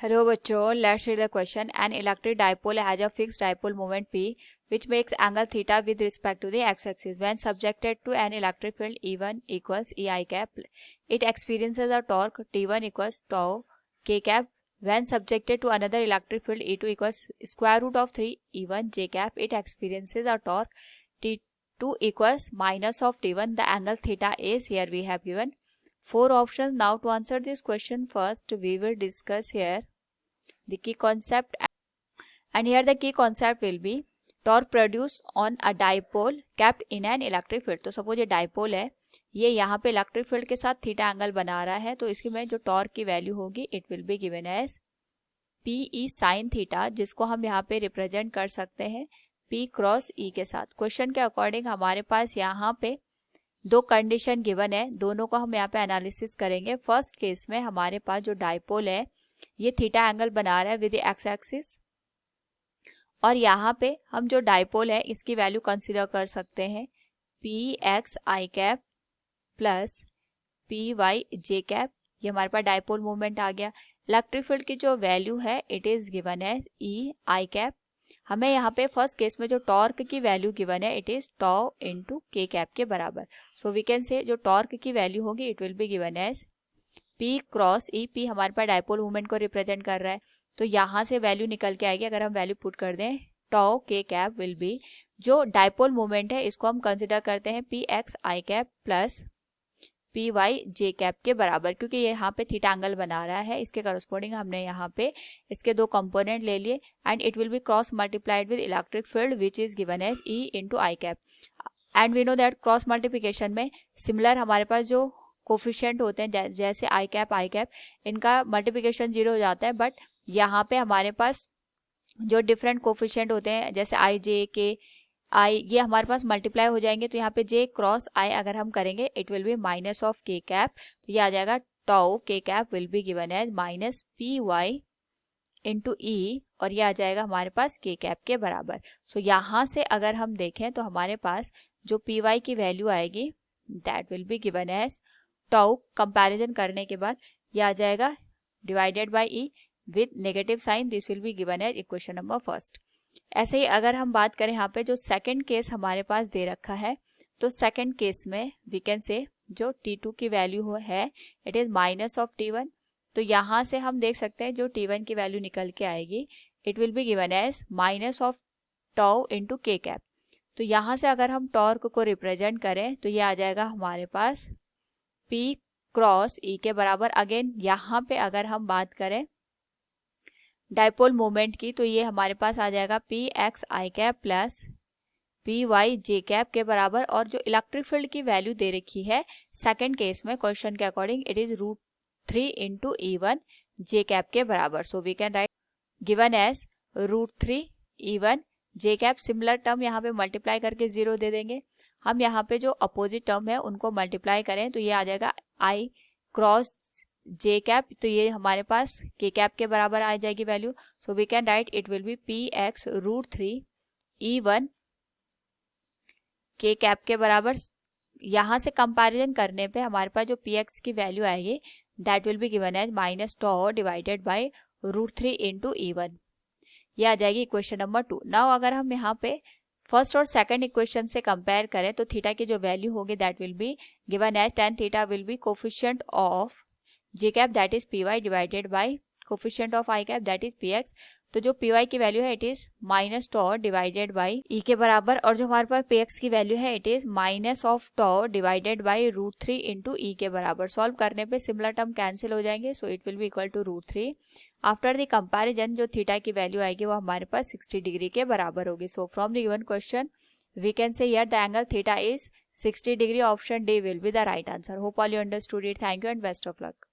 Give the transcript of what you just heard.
Hello बच्चों, let's read the question. An electric dipole has a fixed dipole moment p which makes angle theta with respect to the x-axis. When subjected to an electric field E1 equals EI cap, it experiences a torque T1 equals tau k cap. When subjected to another electric field E2 equals square root of 3 E1 j cap, it experiences a torque T2 equals minus of T1. The angle theta is, here we have given 4 options. Now to answer this question, first we will discuss here the key concept, and here the key concept will be torque produced on a dipole kept in an electric field. तो suppose ये dipole है, ये यहाँ पे electric field के साथ theta angle बना रहा है, तो इसकी में जो टॉर्क की वैल्यू होगी it will be given as P E sine theta, जिसको हम यहाँ पे रिप्रेजेंट कर सकते हैं पी क्रॉस ई के साथ. क्वेश्चन के अकॉर्डिंग हमारे पास यहाँ पे दो कंडीशन गिवन है, दोनों को हम यहाँ पे एनालिसिस करेंगे. फर्स्ट केस में हमारे पास जो डाइपोल है ये थीटा एंगल बना रहा है विद एक्स एक्सिस, और यहाँ पे हम जो डाइपोल है इसकी वैल्यू कंसीडर कर सकते हैं P X I cap plus P Y J cap. ये हमारे पास डाइपोल मोमेंट आ गया. इलेक्ट्रिक फील्ड की जो वैल्यू है इट इज गिवन है ई आई कैप. हमें यहाँ पे फर्स्ट केस में जो टॉर्क की वैल्यू गिवन है इट इज टॉ इनटू के कैप के बराबर. सो वी कैन से जो टॉर्क की वैल्यू होगी it will be given as P cross E. P हमारे पास डाइपोल मूवमेंट को रिप्रेजेंट कर रहा है, तो यहाँ से वैल्यू निकल के आएगी. अगर हम वैल्यू पुट कर दें टॉ के कैप विल बी, जो डाइपोल मूवमेंट है इसको हम कंसिडर करते हैं P X I cap plus P Y J cap के बराबर, क्योंकि ये यहाँ पे थीटा एंगल बना रहा है. इसके करस्पॉन्डिंग हमने यहाँ पे इसके दो कंपोनेंट ले लिए and it will be cross multiplied with electric field which is given as E into I cap. And we know that cross multiplication में सिमिलर हमारे पास जो कोफिशिएंट होते हैं जैसे आई कैप इनका मल्टीप्लिकेशन 0 हो जाता है, बट यहाँ पे हमारे पास जो डिफरेंट कोफिशिएंट होते हैं जैसे आई जे के आई, ये हमारे पास मल्टीप्लाई हो जाएंगे. तो यहाँ पे जे क्रॉस आई अगर हम करेंगे it will be minus of k cap, तो ये आ जाएगा tau k cap will be given as minus p y into e, और ये आ जाएगा हमारे पास के कैप के बराबर. सो यहाँ से अगर हम देखें तो हमारे पास जो पी वाई की वैल्यू आएगी that will be given as tau. Comparison करने के बाद ये आ जाएगा divided by E with negative sign. This will be given as equation number first. ऐसे ही अगर हम बात करें यहाँ पे जो सेकंड केस हमारे पास दे रखा है, तो सेकंड केस में वी कैन से जो T2 की वैल्यू है it is minus of T1. तो यहाँ से हम देख सकते हैं जो T1 की वैल्यू निकल के आएगी it will be given as minus of tau into K cap. तो यहाँ से अगर हम टॉर्क को रिप्रेजेंट करें तो ये आ जाएगा हमारे पास P क्रॉस ई के बराबर. अगेन यहाँ पे अगर हम बात करें डाइपोल मोमेंट की तो ये हमारे पास आ जाएगा P X I cap plus P Y J cap के बराबर. और जो इलेक्ट्रिक फील्ड की वैल्यू दे रखी है सेकंड केस में क्वेश्चन के according it is root 3 into E1 J cap के बराबर. So we can write given as root 3 E1 J cap. Similar term यहाँ पे मल्टीप्लाई करके 0 दे देंगे. हम यहाँ पे जो अपोजिट टर्म है उनको मल्टीप्लाई करें तो ये आ जाएगा आई क्रॉस जे कैप, तो ये हमारे पास के कैप के बराबर आ जाएगी value. So we can write it will be P X root 3 E1 के कैप के बराबर. यहाँ से कंपैरिजन करने पे हमारे पास जो पी एक्स की वैल्यू आएगी that will be given as minus tau divided by root 3 into E1. ये आ जाएगी इक्वेशन नंबर 2. नाउ अगर हम यहाँ पे फर्स्ट और सेकंड इक्वेशन से कंपेयर करें तो थीटा की जो वैल्यू होगी that will be given as tan theta will be coefficient of j cap that is p y divided by coefficient of i cap that is p x. तो जो P Y की value है it is minus tau divided by e के बराबर, और जो हमारे पास पी एक्स की वैल्यू है it is minus of tau divided by root 3 into e के बराबर. सॉल्व करने पे सिमिलर टर्म कैंसिल हो जाएंगे, so it will be equal to root 3. After the comparison जो थीटा की वैल्यू आएगी वो हमारे पास 60 डिग्री के बराबर होगी. So from the given question we can say here the angle theta is 60 degree. Option D will be the right answer. Hope all you understood it. Thank you and best of luck.